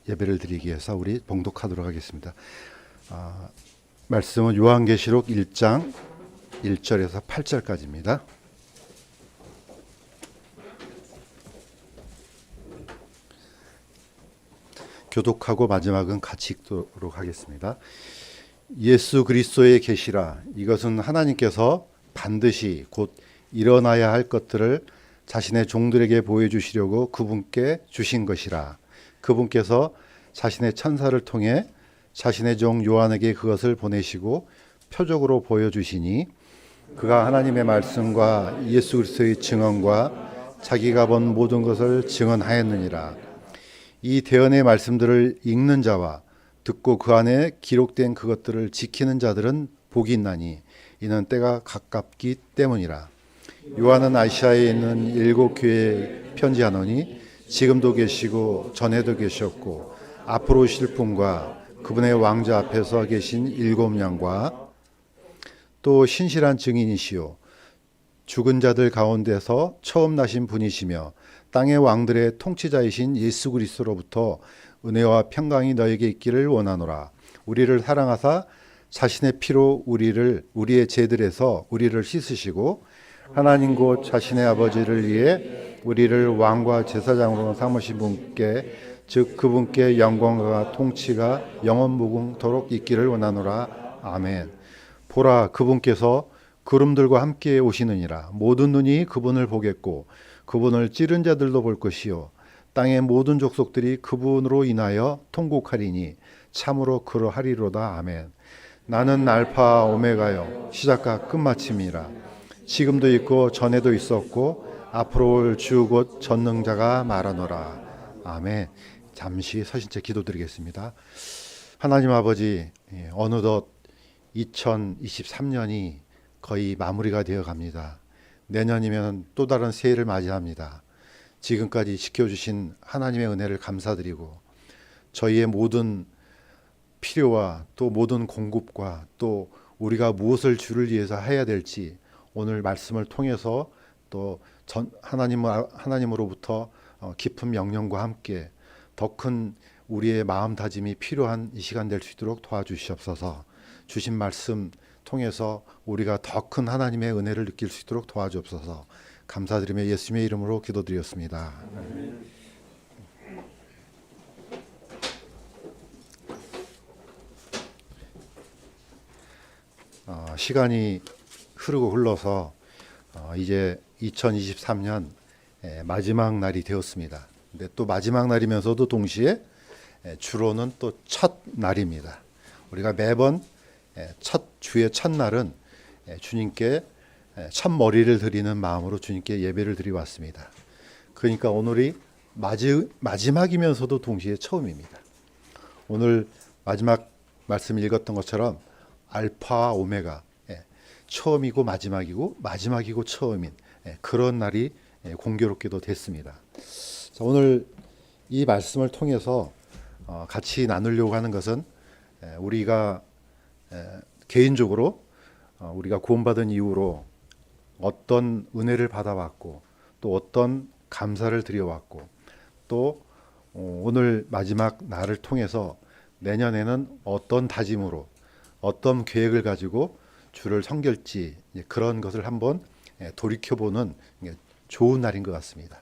예배를 드리기 위해서 우리 봉독하도록 하겠습니다. 말씀은 요한계시록 1장 1절에서 8절까지입니다. 교독하고 마지막은 같이 읽도록 하겠습니다. 예수 그리스도의 계시라. 이것은 하나님께서 반드시 곧 일어나야 할 것들을 자신의 종들에게 보여주시려고 그분께 주신 것이라. 그분께서 자신의 천사를 통해 자신의 종 요한에게 그것을 보내시고 표적으로 보여주시니 그가 하나님의 말씀과 예수 그리스도의 증언과 자기가 본 모든 것을 증언하였느니라. 이 대언의 말씀들을 읽는 자와 듣고 그 안에 기록된 그것들을 지키는 자들은 복이 있나니 이는 때가 가깝기 때문이라. 요한은 아시아에 있는 7교회에 편지하노니 지금도 계시고 전에도 계셨고 앞으로 오실 분과 그분의 왕자 앞에서 계신 7양과 또 신실한 증인이시요 죽은 자들 가운데서 처음 나신 분이시며 땅의 왕들의 통치자이신 예수 그리스도로부터 은혜와 평강이 너에게 있기를 원하노라. 우리를 사랑하사 자신의 피로 우리의 죄들에서 우리를 씻으시고 하나님 곧 자신의 아버지를 위해 우리를 왕과 제사장으로 삼으신 분께 즉 그분께 영광과 통치가 영원 무궁토록 있기를 원하노라. 아멘. 보라, 그분께서 구름들과 함께 오시느니라. 모든 눈이 그분을 보겠고 그분을 찌른 자들도 볼 것이요 땅의 모든 족속들이 그분으로 인하여 통곡하리니 참으로 그러하리로다. 아멘. 나는 알파 오메가요 시작과 끝마침이라. 지금도 있고 전에도 있었고 앞으로 올 주 곧 전능자가 말하노라. 아멘. 잠시 서신 채 기도드리겠습니다. 하나님 아버지, 어느덧 2023년이 거의 마무리가 되어 갑니다. 내년이면 또 다른 새해를 맞이합니다. 지금까지 지켜주신 하나님의 은혜를 감사드리고 저희의 모든 필요와 또 모든 공급과 또 우리가 무엇을 주를 위해서 해야 될지 오늘 말씀을 통해서 또 하나님으로부터 깊은 명령과 함께 더 큰 우리의 마음다짐이 필요한 이 시간 될 수 있도록 도와주시옵소서. 주신 말씀 통해서 우리가 더 큰 하나님의 은혜를 느낄 수 있도록 도와주옵소서. 감사드리며 예수님의 이름으로 기도드렸습니다. 시간이 흐르고 흘러서 이제 2023년 마지막 날이 되었습니다. 근데 또 마지막 날이면서도 동시에 주로는 또 첫 날입니다. 우리가 매번 주의 첫날은 주님께 첫 머리를 드리는 마음으로 주님께 예배를 드리왔습니다. 그러니까 오늘이 마지막이면서도 동시에 처음입니다. 오늘 마지막 말씀 읽었던 것처럼 알파와 오메가, 처음이고 마지막이고 마지막이고 처음인 그런 날이 공교롭게도 됐습니다. 오늘 이 말씀을 통해서 같이 나누려고 하는 것은 우리가 개인적으로 우리가 구원받은 이후로 어떤 은혜를 받아왔고 또 어떤 감사를 드려왔고 또 오늘 마지막 날을 통해서 내년에는 어떤 다짐으로 어떤 계획을 가지고 주를 섬길지 그런 것을 한번 돌이켜보는 좋은 날인 것 같습니다.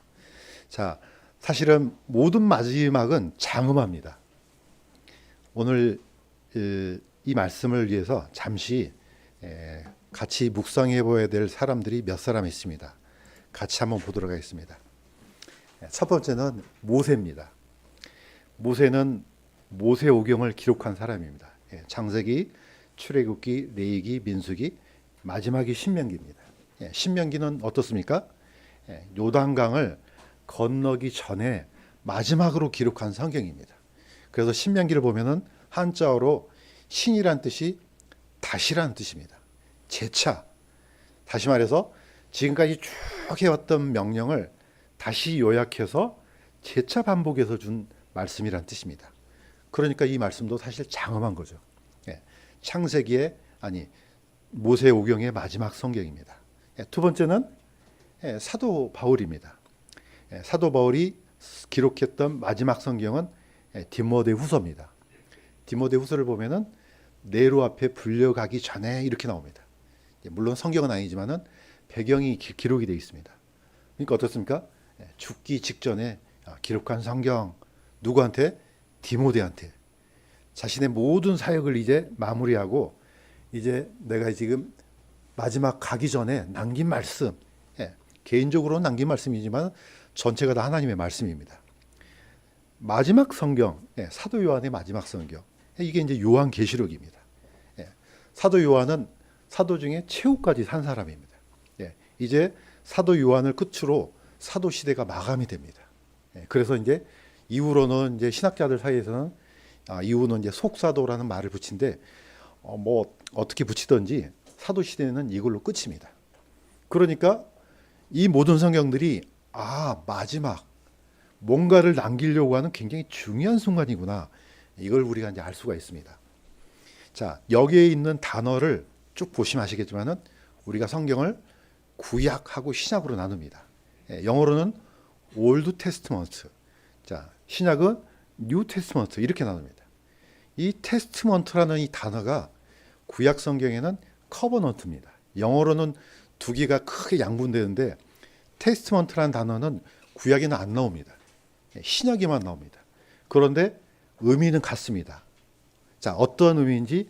자, 사실은 모든 마지막은 장엄합니다. 오늘 이 말씀을 위해서 잠시 같이 묵상해 보아야 될 사람들이 몇 사람 있습니다. 같이 한번 보도록 하겠습니다. 첫 번째는 모세입니다. 모세는 모세오경을 기록한 사람입니다. 창세기, 출애굽기, 레위기, 민수기, 마지막이 신명기입니다. 신명기는 어떻습니까? 요단강을 건너기 전에 마지막으로 기록한 성경입니다. 그래서 신명기를 보면은 한자어로 신이란 뜻이 다시란 뜻입니다. 재차. 다시 말해서 지금까지 쭉 해왔던 명령을 다시 요약해서 재차 반복해서 준 말씀이란 뜻입니다. 그러니까 이 말씀도 사실 장엄한 거죠. 창세기의 모세오경의 마지막 성경입니다. 두 번째는 사도 바울입니다. 사도 바울이 기록했던 마지막 성경은 디모데후서입니다. 디모데후서를 보면은 네로 앞에 불려가기 전에 이렇게 나옵니다. 물론 성경은 아니지만은 배경이 기록이 되어 있습니다. 그러니까 어떻습니까? 죽기 직전에 기록한 성경, 누구한테? 디모데한테. 자신의 모든 사역을 이제 마무리하고 이제 내가 지금 마지막 가기 전에 남긴 말씀, 개인적으로 남긴 말씀이지만 전체가 다 하나님의 말씀입니다. 마지막 성경, 사도 요한의 마지막 성경, 이게 이제 요한계시록입니다. 사도 요한은 사도 중에 최후까지 산 사람입니다. 이제 사도 요한을 끝으로 사도 시대가 마감이 됩니다. 그래서 이제 이후로는 이제 신학자들 사이에서는 이후는 이제 속사도라는 말을 붙인데 뭐 어떻게 붙이든지 사도 시대는 이걸로 끝입니다. 그러니까 이 모든 성경들이 마지막 뭔가를 남기려고 하는 굉장히 중요한 순간이구나. 이걸 우리가 이제 알 수가 있습니다. 자, 여기에 있는 단어를 쭉 보시면 아시겠지만은 우리가 성경을 구약하고 신약으로 나눕니다. 영어로는 올드 테스트먼트. 자, 신약은 뉴 테스트먼트 이렇게 나눕니다. 이 테스트먼트라는 이 단어가 구약 성경에는 커버넌트입니다. 영어로는 두 개가 크게 양분되는데 테스트먼트라는 단어는 구약에는 안 나옵니다. 신약에만 나옵니다. 그런데 의미는 같습니다. 자, 어떤 의미인지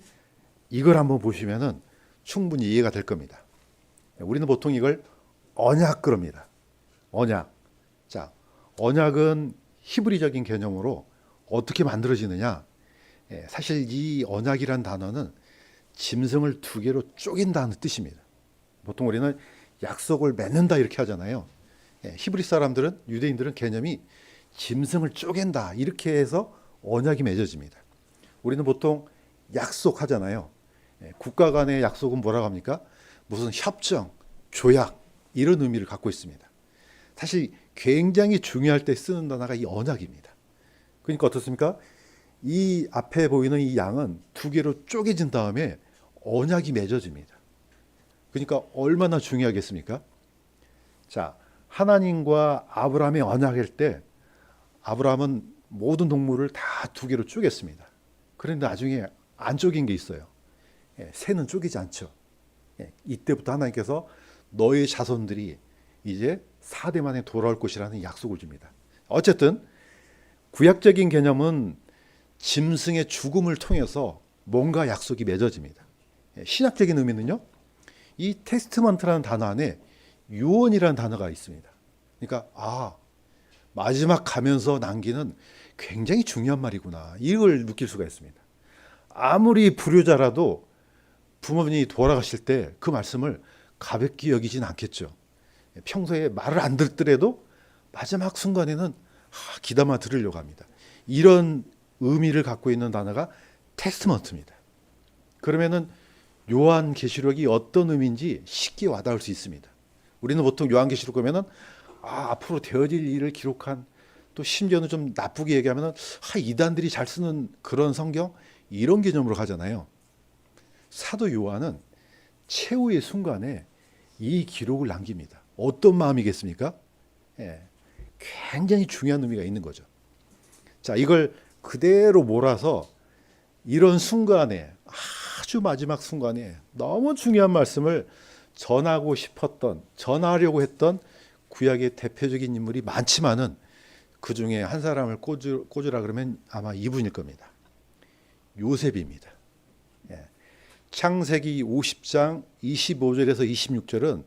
이걸 한번 보시면은 충분히 이해가 될 겁니다. 우리는 보통 이걸 언약 그럽니다. 언약. 자, 언약은 히브리적인 개념으로 어떻게 만들어지느냐? 사실 이 언약이란 단어는 짐승을 두 개로 쪼갠다는 뜻입니다. 보통 우리는 약속을 맺는다 이렇게 하잖아요. 히브리 사람들은, 유대인들은 개념이 짐승을 쪼갠다 이렇게 해서 언약이 맺어집니다. 우리는 보통 약속하잖아요. 국가 간의 약속은 뭐라고 합니까? 무슨 협정, 조약 이런 의미를 갖고 있습니다. 사실 굉장히 중요할 때 쓰는 단어가 이 언약입니다. 그러니까 어떻습니까? 이 앞에 보이는 이 양은 두 개로 쪼개진 다음에 언약이 맺어집니다. 그러니까 얼마나 중요하겠습니까? 자, 하나님과 아브라함의 언약일 때 아브라함은 모든 동물을 다 두 개로 쪼갰습니다. 그런데 나중에 안 쪼갠 게 있어요. 새는 쪼개지 않죠. 이때부터 하나님께서 너의 자손들이 이제 4대 만에 돌아올 것이라는 약속을 줍니다. 어쨌든 구약적인 개념은 짐승의 죽음을 통해서 뭔가 약속이 맺어집니다. 신약적인 의미는요, 이 테스트먼트라는 단어 안에 유언이라는 단어가 있습니다. 그러니까 마지막 가면서 남기는 굉장히 중요한 말이구나, 이걸 느낄 수가 있습니다. 아무리 불효자라도 부모님이 돌아가실 때 그 말씀을 가볍게 여기진 않겠죠. 평소에 말을 안 듣더라도 마지막 순간에는 귀담아 들으려고 합니다. 이런 의미를 갖고 있는 단어가 테스트먼트입니다. 그러면은 요한계시록이 어떤 의미인지 쉽게 와닿을 수 있습니다. 우리는 보통 요한계시록 보면은 앞으로 되어질 일을 기록한, 또 심지어는 좀 나쁘게 얘기하면은 이단들이 잘 쓰는 그런 성경, 이런 개념으로 가잖아요. 사도 요한은 최후의 순간에 이 기록을 남깁니다. 어떤 마음이겠습니까? 굉장히 중요한 의미가 있는 거죠. 자, 이걸 그대로 몰아서 이런 순간에, 아주 마지막 순간에 너무 중요한 말씀을 전하고 싶었던, 전하려고 했던 구약의 대표적인 인물이 많지만은 그 중에 한 사람을 꽂으라 그러면 아마 이분일 겁니다. 요셉입니다. 창세기 50장 25절에서 26절은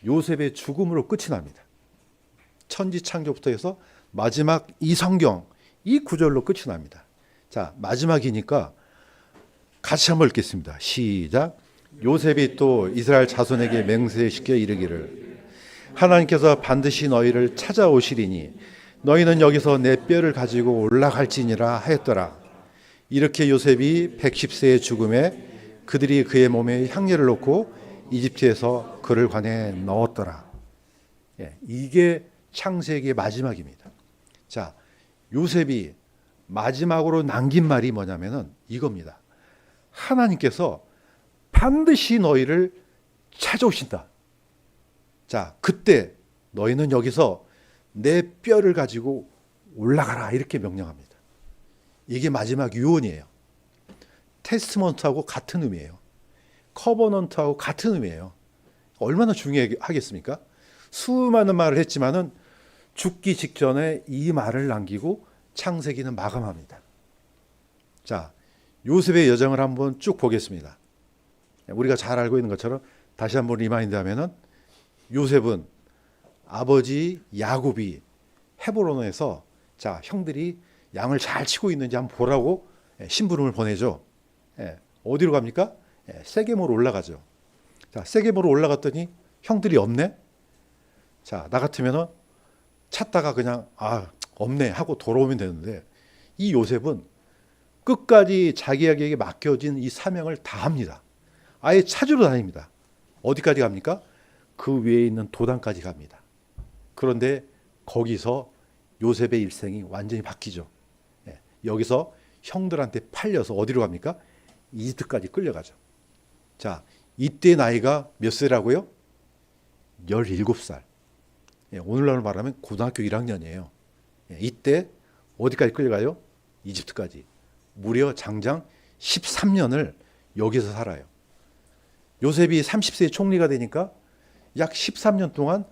요셉의 죽음으로 끝이 납니다. 천지 창조부터 해서 마지막 이 성경, 이 구절로 끝이 납니다. 자, 마지막이니까 같이 한번 읽겠습니다. 시작. 요셉이 또 이스라엘 자손에게 맹세시켜 이르기를, 하나님께서 반드시 너희를 찾아오시리니 너희는 여기서 내 뼈를 가지고 올라갈지니라 하였더라. 이렇게 요셉이 110세의 죽음에 그들이 그의 몸에 향료를 넣고 이집트에서 그를 관에 넣었더라. 이게 창세기의 마지막입니다. 자, 요셉이 마지막으로 남긴 말이 뭐냐면은 이겁니다. 하나님께서 반드시 너희를 찾아오신다. 자, 그때 너희는 여기서 내 뼈를 가지고 올라가라, 이렇게 명령합니다. 이게 마지막 유언이에요. 테스트먼트하고 같은 의미예요. 커버넌트하고 같은 의미예요. 얼마나 중요하겠습니까? 수많은 말을 했지만은 죽기 직전에 이 말을 남기고 창세기는 마감합니다. 자, 요셉의 여정을 한번 쭉 보겠습니다. 우리가 잘 알고 있는 것처럼 다시 한번 리마인드하면은 요셉은 아버지 야곱이 헤브론에서 자, 형들이 양을 잘 치고 있는지 한번 보라고 심부름을 보내죠. 어디로 갑니까? 세겜으로 올라가죠. 자, 세겜으로 올라갔더니 형들이 없네. 자, 나 같으면은 찾다가 그냥 없네 하고 돌아오면 되는데 이 요셉은 끝까지 자기에게 맡겨진 이 사명을 다 합니다. 아예 찾으러 다닙니다. 어디까지 갑니까? 그 위에 있는 도단까지 갑니다. 그런데 거기서 요셉의 일생이 완전히 바뀌죠. 여기서 형들한테 팔려서 어디로 갑니까? 이집트까지 끌려가죠. 자, 이때 나이가 몇 세라고요? 17살. 오늘날로 말하면 고등학교 1학년이에요. 이때 어디까지 끌려가요? 이집트까지. 무려 장장 13년을 여기서 살아요. 요셉이 30세에 총리가 되니까 약 13년 동안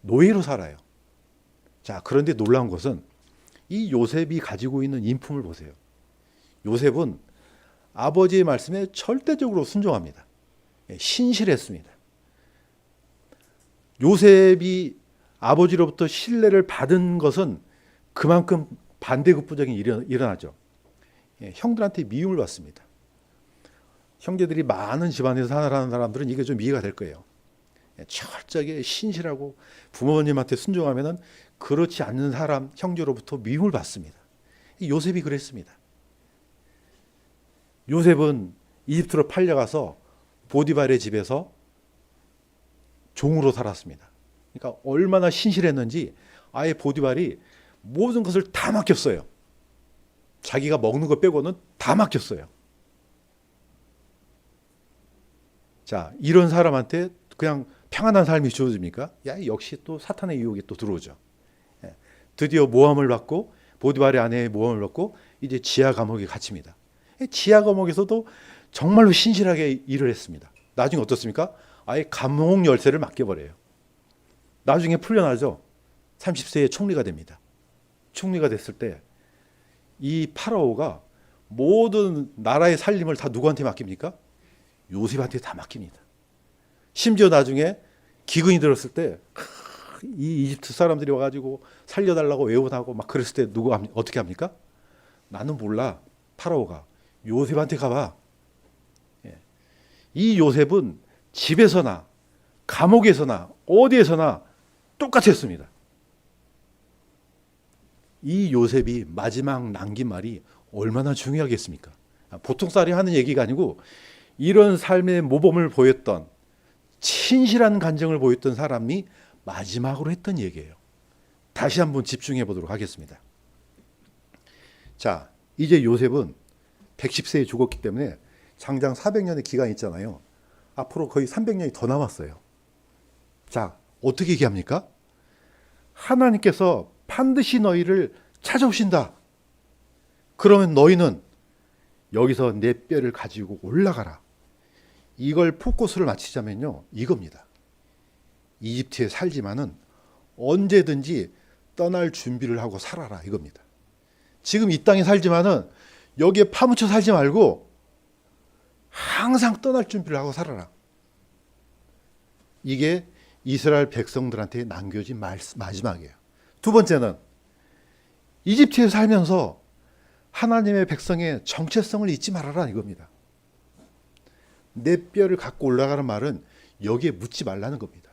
노예로 살아요. 자, 그런데 놀라운 것은 이 요셉이 가지고 있는 인품을 보세요. 요셉은 아버지의 말씀에 절대적으로 순종합니다. 신실했습니다. 요셉이 아버지로부터 신뢰를 받은 것은 그만큼 반대급부적인 일이 일어나죠. 형들한테 미움을 받습니다. 형제들이 많은 집안에서 살아가는 사람들은 이게 좀 이해가 될 거예요. 철저하게 신실하고 부모님한테 순종하면은 그렇지 않는 사람, 형제로부터 미움을 받습니다. 요셉이 그랬습니다. 요셉은 이집트로 팔려가서 보디발의 집에서 종으로 살았습니다. 그러니까 얼마나 신실했는지 아예 보디발이 모든 것을 다 맡겼어요. 자기가 먹는 것 빼고는 다 맡겼어요. 자, 이런 사람한테 그냥 평안한 삶이 주어집니까? 역시 또 사탄의 유혹이 또 들어오죠. 드디어 모함을 받고 보디발의 아내의 모함을 받고 이제 지하 감옥에 갇힙니다. 지하 감옥에서도 정말로 신실하게 일을 했습니다. 나중에 어떻습니까? 아예 감옥 열쇠를 맡겨버려요. 나중에 풀려나죠. 30세에 총리가 됩니다. 총리가 됐을 때 이 파라오가 모든 나라의 살림을 다 누구한테 맡깁니까? 요셉한테 다 맡깁니다. 심지어 나중에 기근이 들었을 때 이 이집트 사람들이 와가지고 살려달라고 외원하고 막 그랬을 때 누구 어떻게 합니까? 나는 몰라. 파라오가 요셉한테 가봐. 이 요셉은 집에서나 감옥에서나 어디에서나 똑같았습니다. 이 요셉이 마지막 남긴 말이 얼마나 중요하겠습니까? 보통 사람이 하는 얘기가 아니고 이런 삶의 모범을 보였던 신실한 간증을 보였던 사람이 마지막으로 했던 얘기예요. 다시 한번 집중해 보도록 하겠습니다. 자, 이제 요셉은 110세에 죽었기 때문에 장장 400년의 기간이 있잖아요. 앞으로 거의 300년이 더 남았어요. 자, 어떻게 얘기합니까? 하나님께서 반드시 너희를 찾아오신다. 그러면 너희는 여기서 내 뼈를 가지고 올라가라. 이걸 포커스를 맞추자면요, 이겁니다. 이집트에 살지만은 언제든지 떠날 준비를 하고 살아라, 이겁니다. 지금 이 땅에 살지만은 여기에 파묻혀 살지 말고 항상 떠날 준비를 하고 살아라. 이게 이스라엘 백성들한테 남겨진 마지막이에요. 두 번째는 이집트에 살면서 하나님의 백성의 정체성을 잊지 말아라, 이겁니다. 내 뼈를 갖고 올라가는 말은 여기에 묻지 말라는 겁니다.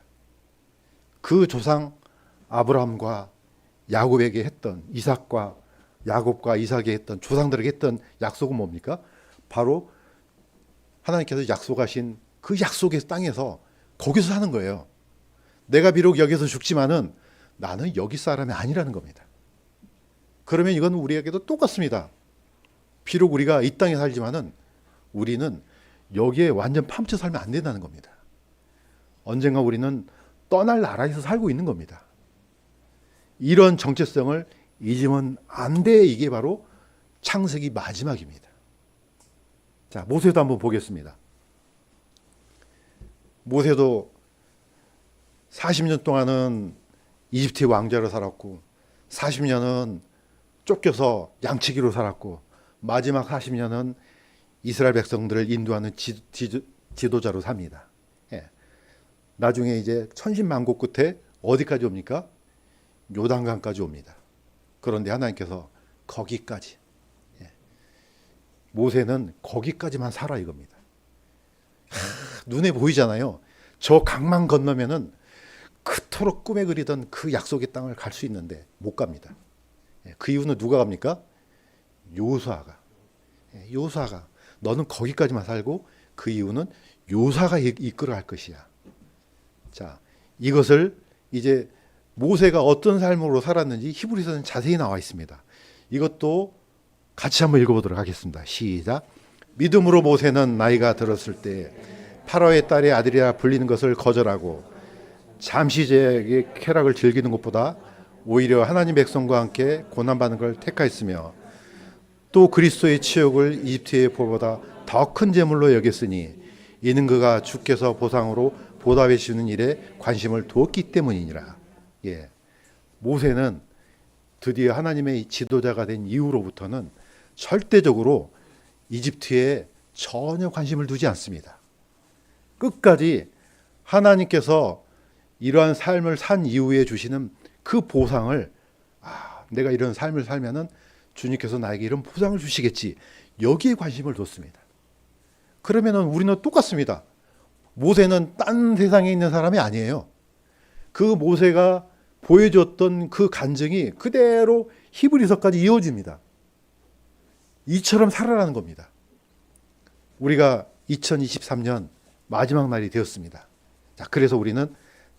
그 조상 아브라함과 야곱에게 했던, 이삭과 야곱과 이삭에게 했던, 조상들에게 했던 약속은 뭡니까? 바로 하나님께서 약속하신 그 약속의 땅에서 거기서 사는 거예요. 내가 비록 여기서 죽지만은 나는 여기 사람이 아니라는 겁니다. 그러면 이건 우리에게도 똑같습니다. 비록 우리가 이 땅에 살지만은 우리는 여기에 완전 파묻혀 살면 안 된다는 겁니다. 언젠가 우리는 떠날 나라에서 살고 있는 겁니다. 이런 정체성을 잊으면 안 돼. 이게 바로 창세기 마지막입니다. 자, 모세도 한번 보겠습니다. 모세도 40년 동안은 이집트의 왕자로 살았고 40년은 쫓겨서 양치기로 살았고 마지막 40년은 이스라엘 백성들을 인도하는 지도자로 삽니다. 예. 나중에 이제 천신만고 끝에 어디까지 옵니까? 요단강까지 옵니다. 그런데 하나님께서 거기까지, 예. 모세는 거기까지만 살아 이겁니다. 눈에 보이잖아요. 저 강만 건너면은 그토록 꿈에 그리던 그 약속의 땅을 갈 수 있는데 못 갑니다. 그 이유는 누가 갑니까? 요수아가. 요수아가 너는 거기까지만 살고 그 이유는 요수아가 이끌어 갈 것이야. 자, 이것을 이제 모세가 어떤 삶으로 살았는지 히브리서는 자세히 나와 있습니다. 이것도 같이 한번 읽어보도록 하겠습니다. 시작. 믿음으로 모세는 나이가 들었을 때 파라오의 딸의 아들이라 불리는 것을 거절하고 잠시 제의 쾌락을 즐기는 것보다 오히려 하나님 백성과 함께 고난받는 걸 택하였으며 또 그리스도의 치욕을 이집트의 보보다 더 큰 재물로 여겼으니 이는 그가 주께서 보상으로 보답해 주는 일에 관심을 두었기 때문이니라. 예. 모세는 드디어 하나님의 지도자가 된 이후로부터는 절대적으로 이집트에 전혀 관심을 두지 않습니다. 끝까지 하나님께서 이러한 삶을 산 이후에 주시는 그 보상을, 내가 이런 삶을 살면은 주님께서 나에게 이런 보상을 주시겠지, 여기에 관심을 뒀습니다. 그러면은 우리는 똑같습니다. 모세는 딴 세상에 있는 사람이 아니에요. 그 모세가 보여줬던 그 간증이 그대로 히브리서까지 이어집니다. 이처럼 살아라는 겁니다. 우리가 2023년 마지막 날이 되었습니다. 자, 그래서 우리는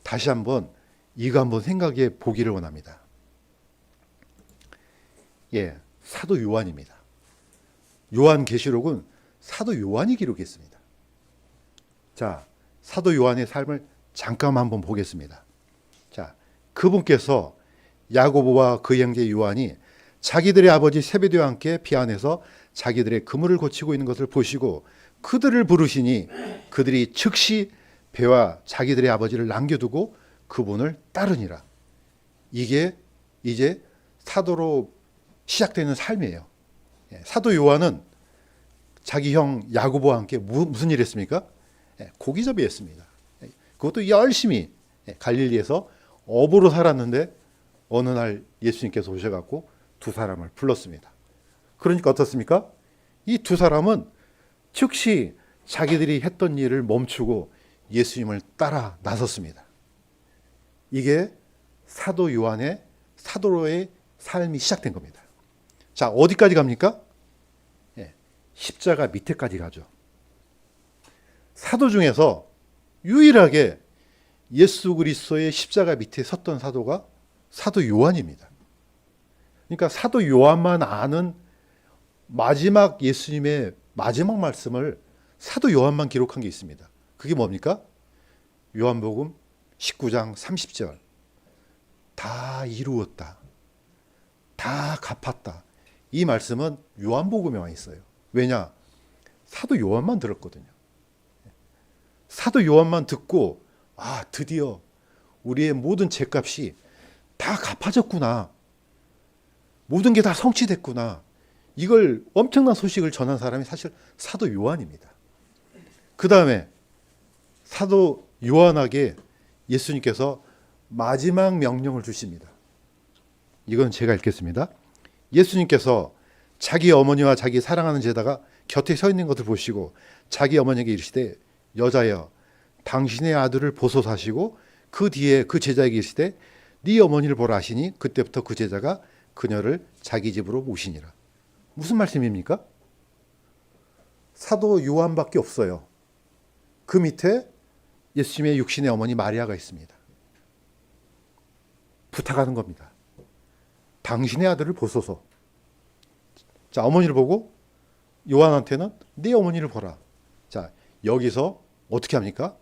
다시 한번 이거 한번 생각해 보기를 원합니다. 예, 사도 요한입니다. 요한계시록은 사도 요한이 기록했습니다. 자, 사도 요한의 삶을 잠깐 한번 보겠습니다. 자, 그분께서 야고보와 그 형제 요한이 자기들의 아버지 세베대와 함께 배 안에서 자기들의 그물을 고치고 있는 것을 보시고 그들을 부르시니 그들이 즉시 배와 자기들의 아버지를 남겨두고 그분을 따르니라. 이게 이제 사도로 시작되는 삶이에요. 사도 요한은 자기 형 야고보와 함께 무슨 일 했습니까? 고기잡이 했습니다. 그것도 열심히 갈릴리에서 어부로 살았는데 어느 날 예수님께서 오셔갖고 두 사람을 불렀습니다. 그러니까 어떻습니까? 이 두 사람은 즉시 자기들이 했던 일을 멈추고 예수님을 따라 나섰습니다. 이게 사도 요한의 사도로의 삶이 시작된 겁니다. 자, 어디까지 갑니까? 십자가 밑에까지 가죠. 사도 중에서 유일하게 예수 그리스도의 십자가 밑에 섰던 사도가 사도 요한입니다. 그러니까 사도 요한만 아는 마지막 예수님의 마지막 말씀을 사도 요한만 기록한 게 있습니다. 그게 뭡니까? 요한복음 19장 30절. 다 이루었다. 다 갚았다. 이 말씀은 요한복음에만 있어요. 왜냐? 사도 요한만 들었거든요. 사도 요한만 듣고 드디어 우리의 모든 죄값이 다 갚아졌구나. 모든 게 다 성취됐구나. 이걸 엄청난 소식을 전한 사람이 사실 사도 요한입니다. 그 다음에 사도 요한에게 예수님께서 마지막 명령을 주십니다. 이건 제가 읽겠습니다. 예수님께서 자기 어머니와 자기 사랑하는 제자가 곁에 서 있는 것을 보시고 자기 어머니에게 이르시되 여자여 당신의 아들을 보소서 하시고 그 뒤에 그 제자에게 이르시되 네 어머니를 보라 하시니 그때부터 그 제자가 그녀를 자기 집으로 모시니라. 무슨 말씀입니까? 사도 요한밖에 없어요. 그 밑에 예수님의 육신의 어머니 마리아가 있습니다. 부탁하는 겁니다. 당신의 아들을 보소서. 자, 어머니를 보고 요한한테는 네 어머니를 보라. 자, 여기서 어떻게 합니까?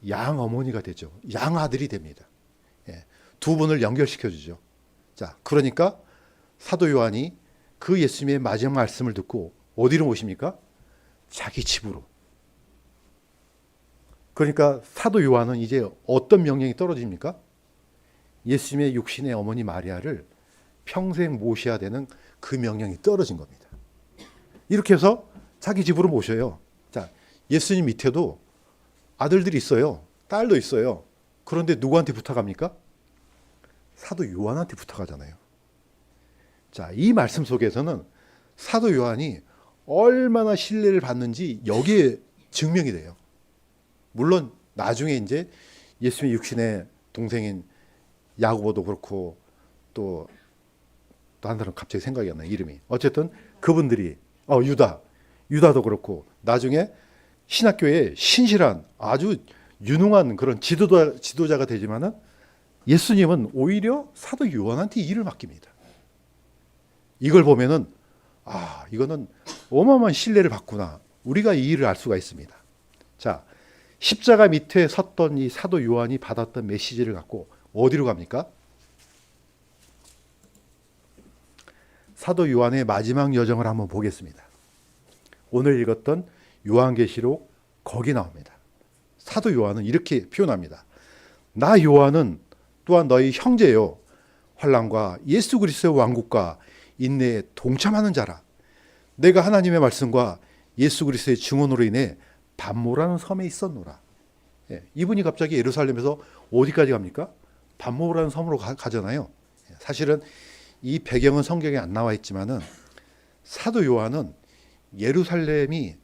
양 어머니가 되죠. 양 아들이 됩니다. 두 분을 연결시켜 주죠. 자, 그러니까 사도 요한이 그 예수님의 마지막 말씀을 듣고 어디로 모십니까? 자기 집으로. 그러니까 사도 요한은 이제 어떤 명령이 떨어집니까? 예수님의 육신의 어머니 마리아를 평생 모셔야 되는 그 명령이 떨어진 겁니다. 이렇게 해서 자기 집으로 모셔요. 자, 예수님 밑에도 아들들이 있어요. 딸도 있어요. 그런데 누구한테 부탁합니까? 사도 요한한테 부탁하잖아요. 자, 이 말씀 속에서는 사도 요한이 얼마나 신뢰를 받는지 여기에 증명이 돼요. 물론 나중에 이제 예수님의 육신의 동생인 야고보도 그렇고 또 한 사람 갑자기 생각이 안 나요. 이름이. 어쨌든 그분들이 유다도 그렇고 나중에 신학교에 신실한 아주 유능한 그런 지도자가 되지만은 예수님은 오히려 사도 요한한테 일을 맡깁니다. 이걸 보면은 이거는 어마어마한 신뢰를 받구나. 우리가 이 일을 알 수가 있습니다. 자, 십자가 밑에 섰던 이 사도 요한이 받았던 메시지를 갖고 어디로 갑니까? 사도 요한의 마지막 여정을 한번 보겠습니다. 오늘 읽었던 요한계시록 거기 나옵니다. 사도 요한은 이렇게 표현합니다. 나 요한은 또한 너희 형제요 환난과 예수 그리스도의 왕국과 인내에 동참하는 자라. 내가 하나님의 말씀과 예수 그리스도의 증언으로 인해 반모라는 섬에 있었노라. 이분이 갑자기 예루살렘에서 어디까지 갑니까? 반모라는 섬으로 가잖아요. 사실은 이 배경은 성경에 안 나와 있지만은 사도 요한은 예루살렘이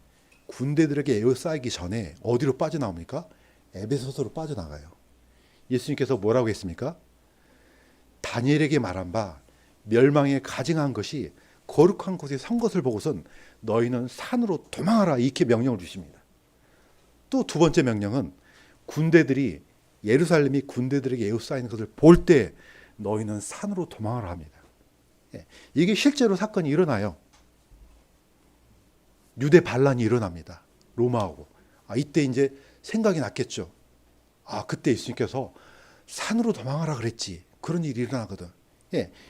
군대들에게 에워싸이기 전에 어디로 빠져나옵니까? 에베소서로 빠져나가요. 예수님께서 뭐라고 했습니까? 다니엘에게 말한 바 멸망에 가증한 것이 거룩한 곳에 선 것을 보고선 너희는 산으로 도망하라 이렇게 명령을 주십니다. 또 두 번째 명령은 예루살렘이 군대들에게 에워싸이는 것을 볼 때 너희는 산으로 도망하라 합니다. 이게 실제로 사건이 일어나요. 유대 반란이 일어납니다. 로마하고. 이때 이제 생각이 났겠죠. 그때 예수님께서 산으로 도망하라 그랬지. 그런 일이 일어나거든.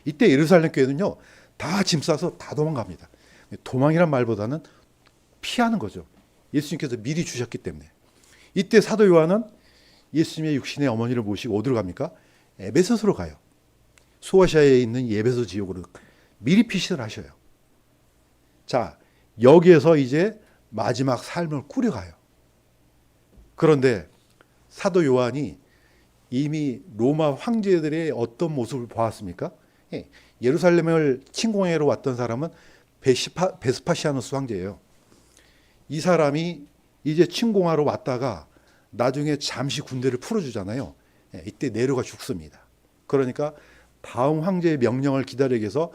이때 예루살렘 교회는요, 다 짐 싸서 다 도망갑니다. 도망이란 말보다는 피하는 거죠. 예수님께서 미리 주셨기 때문에. 이때 사도 요한은 예수님의 육신의 어머니를 모시고 어디로 갑니까? 에베소서로 가요. 소아시아에 있는 에베소 지역으로 미리 피신을 하셔요. 자, 여기에서 이제 마지막 삶을 꾸려가요. 그런데 사도 요한이 이미 로마 황제들의 어떤 모습을 보았습니까? 예루살렘을 침공하러 왔던 사람은 베스파시아누스 황제예요. 이 사람이 이제 침공하러 왔다가 나중에 잠시 군대를 풀어주잖아요. 이때 내려가 죽습니다. 그러니까 다음 황제의 명령을 기다리기 위해서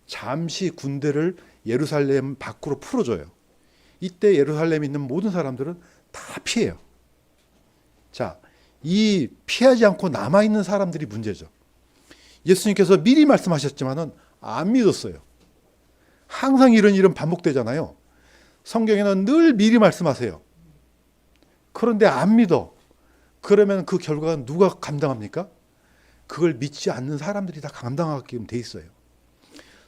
잠시 군대를 예루살렘 밖으로 풀어줘요. 이때 예루살렘에 있는 모든 사람들은 다 피해요. 자, 이 피하지 않고 남아있는 사람들이 문제죠. 예수님께서 미리 말씀하셨지만은 안 믿었어요. 항상 이런 일은 반복되잖아요. 성경에는 늘 미리 말씀하세요. 그런데 안 믿어. 그러면 그 결과는 누가 감당합니까? 그걸 믿지 않는 사람들이 다 감당하게끔 돼 있어요.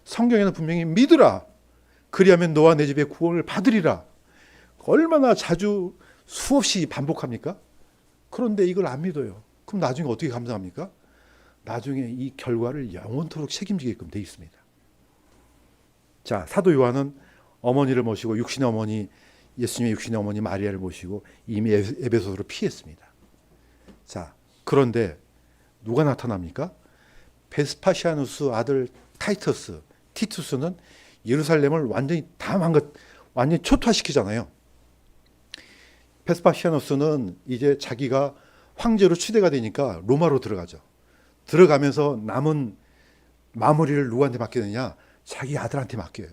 성경에는 분명히 믿으라. 그리하면 너와 내 집에 구원을 받으리라. 얼마나 자주 수없이 반복합니까? 그런데 이걸 안 믿어요. 그럼 나중에 어떻게 감당합니까? 나중에 이 결과를 영원토록 책임지게끔 돼 있습니다. 자, 사도 요한은 어머니를 모시고 예수님의 육신의 어머니 마리아를 모시고 이미 에베소서로 피했습니다. 자, 그런데 누가 나타납니까? 베스파시아누스 아들 티투스는 예루살렘을 완전히 완전히 초토화시키잖아요. 베스파시아누스는 이제 자기가 황제로 추대가 되니까 로마로 들어가죠. 들어가면서 남은 마무리를 누구한테 맡기느냐? 자기 아들한테 맡겨요.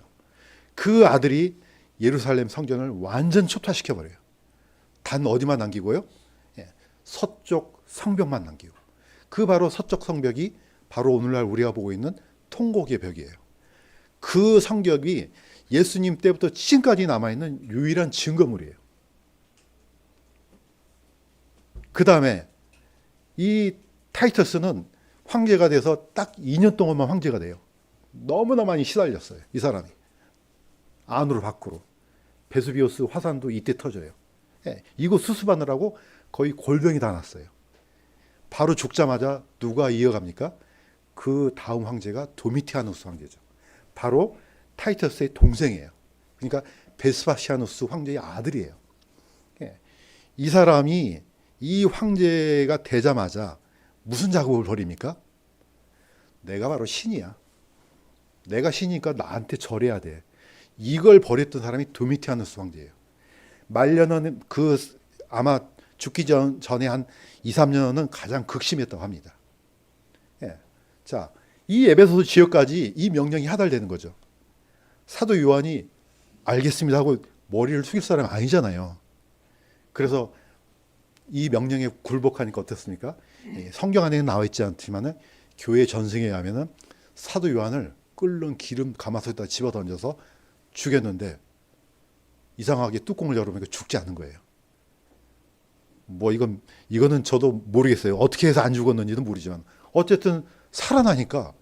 그 아들이 예루살렘 성전을 완전 초토화시켜버려요. 단 어디만 남기고요? 서쪽 성벽만 남기고. 그 바로 서쪽 성벽이 바로 오늘날 우리가 보고 있는 통곡의 벽이에요. 그 성벽이 예수님 때부터 지금까지 남아있는 유일한 증거물이에요. 그 다음에 이 타이터스는 황제가 돼서 딱 2년 동안만 황제가 돼요. 너무나 많이 시달렸어요. 이 사람이. 안으로 밖으로. 베수비우스 화산도 이때 터져요. 예, 이거 수습하느라고 거의 골병이 다 났어요. 바로 죽자마자 누가 이어갑니까? 그 다음 황제가 도미티아누스 황제죠. 바로 타이터스의 동생이에요. 그러니까 베스파시아누스 황제의 아들이에요. 예, 이 사람이 이 황제가 되자마자 무슨 작업을 벌입니까? 내가 바로 신이야. 내가 신이니까 나한테 절해야 돼. 이걸 벌였던 사람이 도미티아누스 황제예요. 말년은 그 아마 죽기 전에 한 2, 3년은 가장 극심했다고 합니다. 예. 자, 이 에베소서 지역까지 이 명령이 하달되는 거죠. 사도 요한이 알겠습니다 하고 머리를 숙일 사람이 아니잖아요. 그래서 이 명령에 굴복하니까 어떻습니까? 성경 안에는 나와 있지 않지만은 교회 전승에 의하면은 사도 요한을 끓는 기름 가마솥에다 집어 던져서 죽였는데 이상하게 뚜껑을 열어보니까 죽지 않는 거예요. 뭐 이거는 저도 모르겠어요. 어떻게 해서 안 죽었는지도 모르지만 어쨌든 살아나니까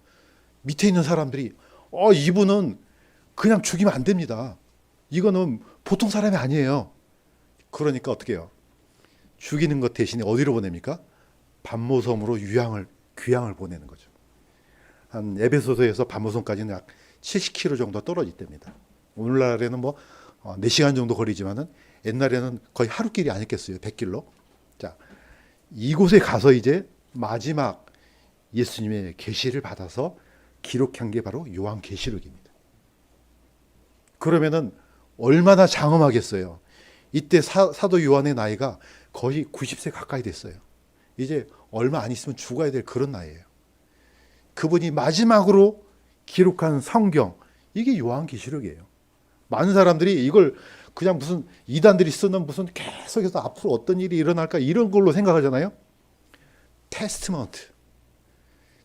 밑에 있는 사람들이 이분은 그냥 죽이면 안 됩니다. 이거는 보통 사람이 아니에요. 그러니까 어떻게 해요? 죽이는 것 대신에 어디로 보냅니까? 반모섬으로 귀향을 보내는 거죠. 한 에베소서에서 반모섬까지는 약 70km 정도 떨어졌답니다. 오늘날에는 뭐 4시간 정도 걸리지만은 옛날에는 거의 하루길이 아니겠어요. 100km. 자, 이곳에 가서 이제 마지막 예수님의 계시를 받아서 기록한 게 바로 요한계시록입니다. 그러면은 얼마나 장엄하겠어요. 이때 사도 요한의 나이가 거의 90세 가까이 됐어요. 이제 얼마 안 있으면 죽어야 될 그런 나이예요. 그분이 마지막으로 기록한 성경, 이게 요한계시록이에요. 많은 사람들이 이걸 그냥 무슨 이단들이 쓰는 무슨 계속해서 앞으로 어떤 일이 일어날까 이런 걸로 생각하잖아요. 테스트먼트.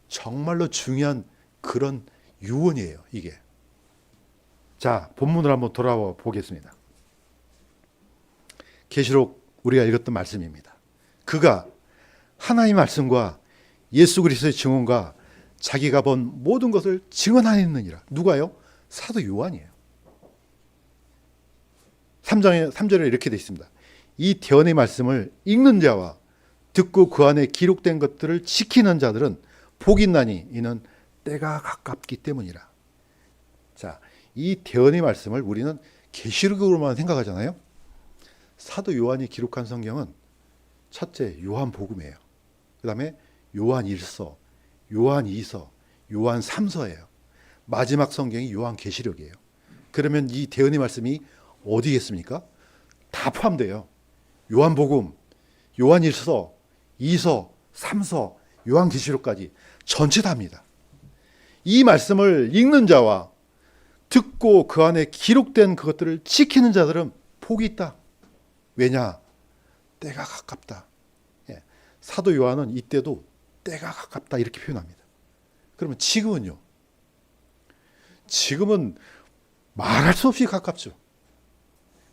정말로 중요한 그런 유언이에요, 이게. 자, 본문을 한번 돌아와 보겠습니다. 계시록 우리가 읽었던 말씀입니다. 그가 하나님의 말씀과 예수 그리스도의 증언과 자기가 본 모든 것을 증언하였느니라. 누가요? 사도 요한이에요. 3절에 이렇게 되어 있습니다. 이 대언의 말씀을 읽는 자와 듣고 그 안에 기록된 것들을 지키는 자들은 복이 있나니 이는 때가 가깝기 때문이라. 자, 이 대언의 말씀을 우리는 계시록으로만 생각하잖아요. 사도 요한이 기록한 성경은 첫째 요한복음이에요. 그 다음에 요한 1서, 요한 2서, 요한 3서예요. 마지막 성경이 요한계시록이에요. 그러면 이 대언의 말씀이 어디겠습니까? 다 포함돼요. 요한복음, 요한 1서, 2서, 3서, 요한계시록까지 전체 다입니다. 이 말씀을 읽는 자와 듣고 그 안에 기록된 그것들을 지키는 자들은 복이 있다. 왜냐? 때가 가깝다. 예. 사도 요한은 이때도 때가 가깝다 이렇게 표현합니다. 그러면 지금은요? 지금은 말할 수 없이 가깝죠.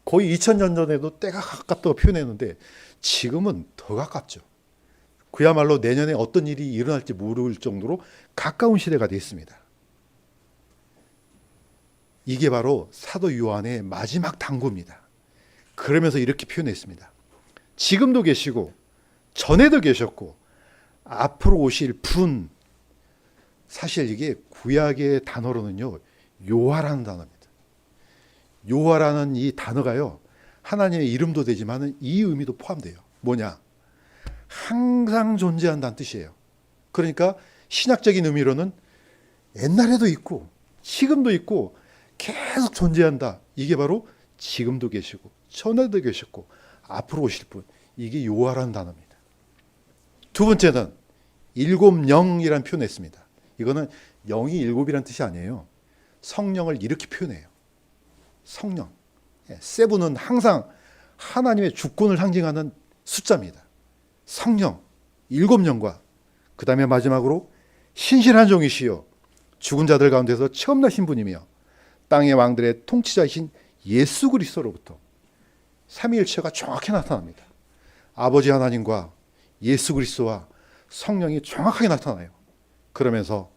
거의 2000년 전에도 때가 가깝다고 표현했는데 지금은 더 가깝죠. 그야말로 내년에 어떤 일이 일어날지 모를 정도로 가까운 시대가 됐습니다. 이게 바로 사도 요한의 마지막 당부입니다. 그러면서 이렇게 표현했습니다. 지금도 계시고 전에도 계셨고 앞으로 오실 분, 사실 이게 구약의 단어로는요 요하라는 단어입니다. 요하라는 이 단어가요 하나님의 이름도 되지만 이 의미도 포함돼요. 뭐냐? 항상 존재한다는 뜻이에요. 그러니까 신학적인 의미로는 옛날에도 있고 지금도 있고 계속 존재한다. 이게 바로 지금도 계시고 전에도 계셨고 앞으로 오실 분, 이게 요하라는 단어입니다. 두 번째는 일곱 영이라는 표현을 했습니다. 이거는 영이 일곱이라는 뜻이 아니에요. 성령을 이렇게 표현해요. 성령. 세븐은 항상 하나님의 주권을 상징하는 숫자입니다. 성령, 일곱 영과 그 다음에 마지막으로 신실한 종이시요 죽은 자들 가운데서 처음 나신 분이며 땅의 왕들의 통치자이신 예수 그리스도로부터 삼위일체가 정확히 나타납니다. 아버지 하나님과 예수 그리스도와 성령이 정확하게 나타나요. 그러면서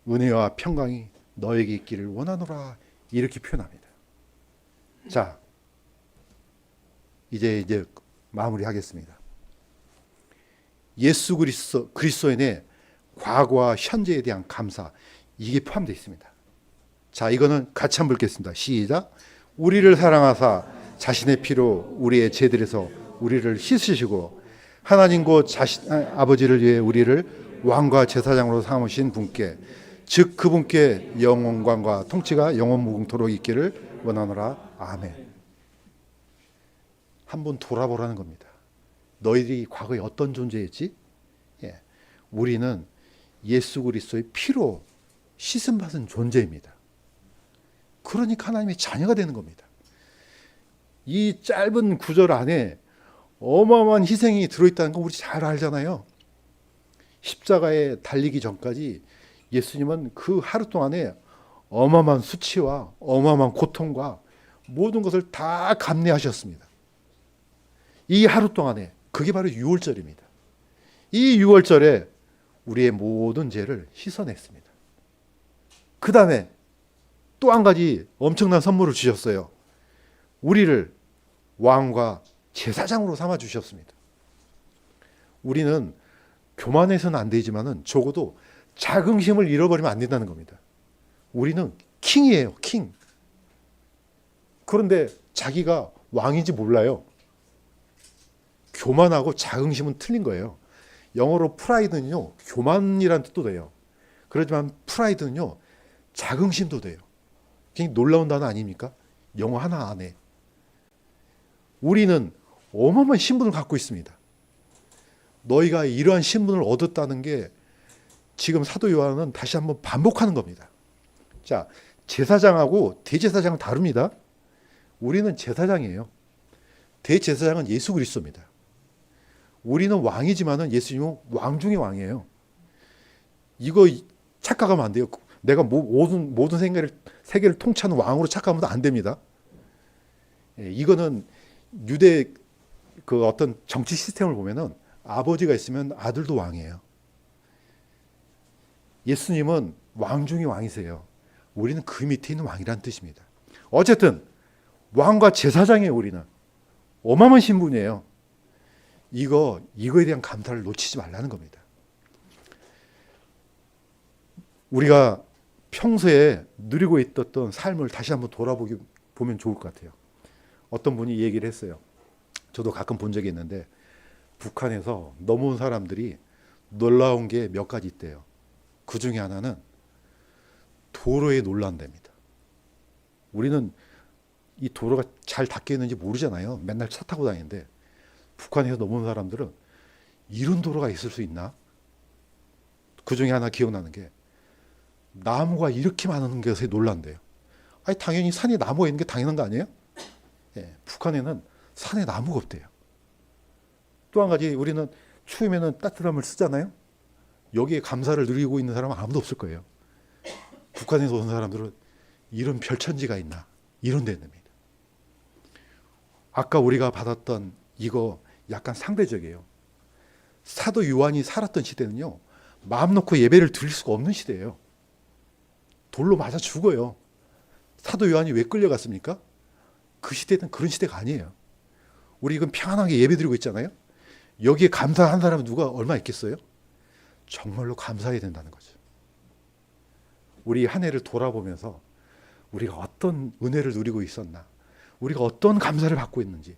은혜와 평강이 너에게 있기를 원하노라. 이렇게 표현합니다. 자, 이제 마무리하겠습니다. 예수 그리스도인의 과거와 현재에 대한 감사, 이게 포함되어 있습니다. 자, 이거는 같이 한번 읽겠습니다. 시작. 우리를 사랑하사 자신의 피로 우리의 죄들에서 우리를 씻으시고 하나님 곧 아버지를 위해 우리를 왕과 제사장으로 삼으신 분께, 즉 그분께 영원관과 통치가 영원 무궁토록 있기를 원하노라. 아멘. 한번 돌아보라는 겁니다. 너희들이 과거에 어떤 존재였지? 예. 우리는 예수 그리스도의 피로 씻음 받은 존재입니다. 그러니까 하나님의 자녀가 되는 겁니다. 이 짧은 구절 안에 어마어마한 희생이 들어있다는 거 우리 잘 알잖아요. 십자가에 달리기 전까지 예수님은 그 하루 동안에 어마어마한 수치와 어마어마한 고통과 모든 것을 다 감내하셨습니다. 이 하루 동안에, 그게 바로 유월절입니다. 이 유월절에 우리의 모든 죄를 씻어냈습니다. 그 다음에 또 한 가지 엄청난 선물을 주셨어요. 우리를 왕과 제사장으로 삼아 주셨습니다. 우리는 교만해서는 안 되지만은 적어도 자긍심을 잃어버리면 안 된다는 겁니다. 우리는 킹이에요, 킹. 그런데 자기가 왕인지 몰라요. 교만하고 자긍심은 틀린 거예요. 영어로 프라이드는요, 교만이라는 뜻도 돼요. 그렇지만 프라이드는요, 자긍심도 돼요. 굉장히 놀라운 단어 아닙니까? 영어 하나 안에. 우리는 어마어마한 신분을 갖고 있습니다. 너희가 이러한 신분을 얻었다는 게 지금 사도 요한은 다시 한번 반복하는 겁니다. 자, 제사장하고 대제사장은 다릅니다. 우리는 제사장이에요. 대제사장은 예수 그리스도입니다. 우리는 왕이지만은 예수님은 왕 중의 왕이에요. 이거 착각하면 안 돼요. 내가 모든 세계를 통치하는 왕으로 착각하면 안 됩니다. 이거는 유대 그 어떤 정치 시스템을 보면은 아버지가 있으면 아들도 왕이에요. 예수님은 왕 중의 왕이세요. 우리는 그 밑에 있는 왕이라는 뜻입니다. 어쨌든 왕과 제사장이에요. 우리는 어마어마한 신분이에요. 이거에 대한 감사를 놓치지 말라는 겁니다. 우리가 평소에 누리고 있었던 삶을 다시 한번 보면 좋을 것 같아요. 어떤 분이 이 얘기를 했어요. 저도 가끔 본 적이 있는데 북한에서 넘어온 사람들이 놀라운 게 몇 가지 있대요. 그 중에 하나는 도로에 놀란답니다. 우리는 이 도로가 잘 닦여 있는지 모르잖아요. 맨날 차 타고 다니는데 북한에서 넘어온 사람들은 이런 도로가 있을 수 있나? 그 중에 하나 기억나는 게 나무가 이렇게 많은 것에 놀란대요. 아니 당연히 산에 나무가 있는 게 당연한 거 아니에요? 예, 북한에는 산에 나무가 없대요. 또 한 가지, 우리는 추우면은 따뜻함을 쓰잖아요. 여기에 감사를 누리고 있는 사람은 아무도 없을 거예요. 북한에서 온 사람들은 이런 별천지가 있나? 이런 데입니다. 아까 우리가 받았던 이거 약간 상대적이에요. 사도 요한이 살았던 시대는요, 마음 놓고 예배를 드릴 수가 없는 시대예요. 돌로 맞아 죽어요. 사도 요한이 왜 끌려갔습니까? 그 시대는 그런 시대가 아니에요. 우리 이건 평안하게 예배 드리고 있잖아요. 여기에 감사한 사람은 누가 얼마 있겠어요? 정말로 감사해야 된다는 거죠. 우리 한 해를 돌아보면서 우리가 어떤 은혜를 누리고 있었나, 우리가 어떤 감사를 받고 있는지,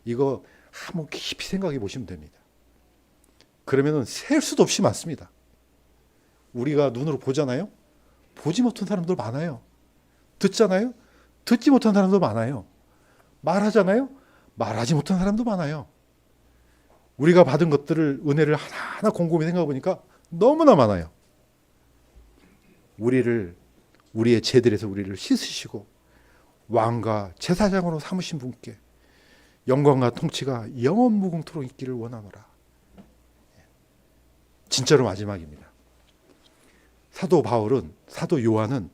이거 한번 깊이 생각해 보시면 됩니다. 그러면은 셀 수도 없이 많습니다. 우리가 눈으로 보잖아요. 보지 못한 사람들 많아요. 듣잖아요. 듣지 못한 사람도 많아요. 말하잖아요. 말하지 못한 사람도 많아요. 우리가 받은 것들을, 은혜를 하나하나 곰곰이 생각해 보니까 너무나 많아요. 우리의 죄들에서 우리를 씻으시고 왕과 제사장으로 삼으신 분께 영광과 통치가 영원 무궁토록 있기를 원하노라. 진짜로 마지막입니다. 사도 요한은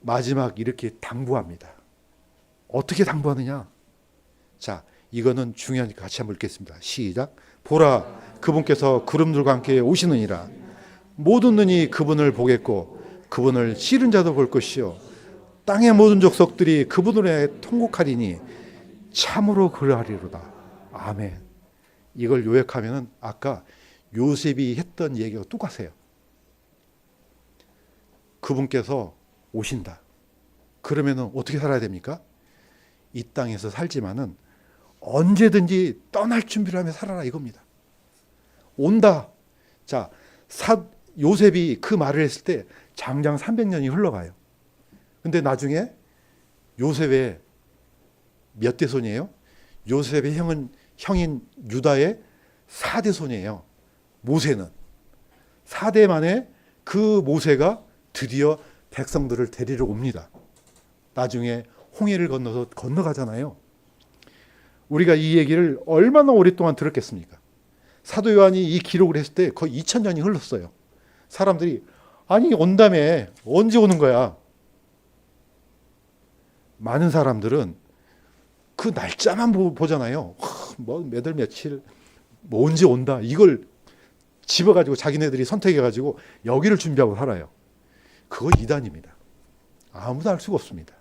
마지막 이렇게 당부합니다. 어떻게 당부하느냐? 자, 이거는 중요하니까 같이 한번 읽겠습니다. 시작. 보라, 그분께서 구름들과 함께 오시느니라. 모든 눈이 그분을 보겠고 그분을 싫은 자도 볼 것이요 땅의 모든 족속들이 그분을 통곡하리니 참으로 그러하리로다. 아멘. 이걸 요약하면은 아까 요셉이 했던 얘기가 똑같아요. 그분께서 오신다. 그러면은 어떻게 살아야 됩니까? 이 땅에서 살지만은 언제든지 떠날 준비를 하며 살아라 이겁니다. 온다. 자, 요셉이 그 말을 했을 때 장장 300년이 흘러가요. 근데 나중에 요셉의 몇 대 손이에요? 요셉의 형인 유다의 4대 손이에요. 모세는 4대 만에 그 모세가 드디어 백성들을 데리러 옵니다. 나중에 홍해를 건너서 건너가잖아요. 우리가 이 얘기를 얼마나 오랫동안 들었겠습니까? 사도 요한이 이 기록을 했을 때 거의 2000년이 흘렀어요. 사람들이 아니 온다며 언제 오는 거야? 많은 사람들은 그 날짜만 보잖아요. 뭐 몇 월 며칠 뭐 언제 온다 이걸 집어가지고 자기네들이 선택해가지고 여기를 준비하고 살아요. 그거 이단입니다. 아무도 알 수가 없습니다.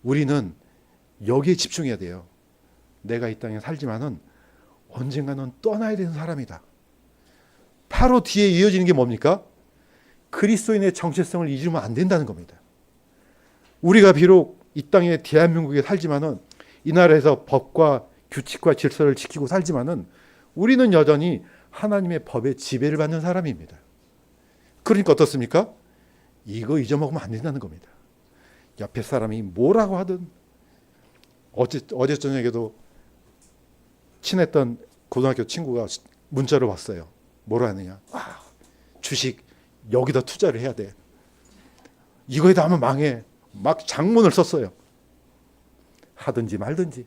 우리는 여기에 집중해야 돼요. 내가 이 땅에 살지만은 언젠가는 떠나야 되는 사람이다. 바로 뒤에 이어지는 게 뭡니까? 그리스도인의 정체성을 잊으면 안 된다는 겁니다. 우리가 비록 이 땅에 대한민국에 살지만은 이 나라에서 법과 규칙과 질서를 지키고 살지만은 우리는 여전히 하나님의 법의 지배를 받는 사람입니다. 그러니까 어떻습니까? 이거 잊어먹으면 안 된다는 겁니다. 옆에 사람이 뭐라고 하든 어제 저녁에도 친했던 고등학교 친구가 문자로 왔어요. 뭐라 하느냐? 주식 여기다 투자를 해야 돼. 이거에다 하면 망해. 막 장문을 썼어요. 하든지 말든지.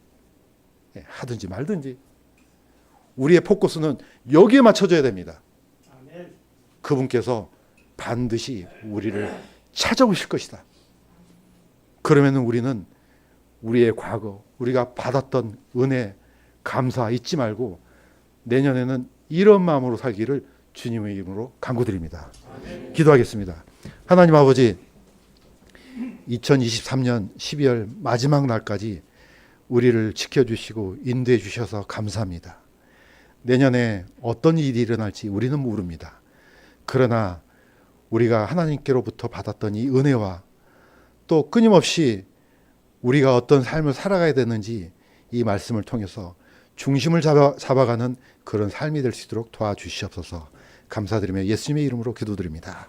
하든지 말든지. 우리의 포커스는 여기에 맞춰져야 됩니다. 그분께서 반드시 우리를 찾아오실 것이다. 그러면 우리는 우리의 과거, 우리가 받았던 은혜, 감사 잊지 말고 내년에는 이런 마음으로 살기를 주님의 이름으로 간구드립니다. 기도하겠습니다. 하나님 아버지, 2023년 12월 마지막 날까지 우리를 지켜주시고 인도해 주셔서 감사합니다. 내년에 어떤 일이 일어날지 우리는 모릅니다. 그러나 우리가 하나님께로부터 받았던 이 은혜와 또 끊임없이 우리가 어떤 삶을 살아가야 되는지 이 말씀을 통해서 중심을 잡아가는 그런 삶이 될 수 있도록 도와주시옵소서. 감사드리며 예수님의 이름으로 기도드립니다.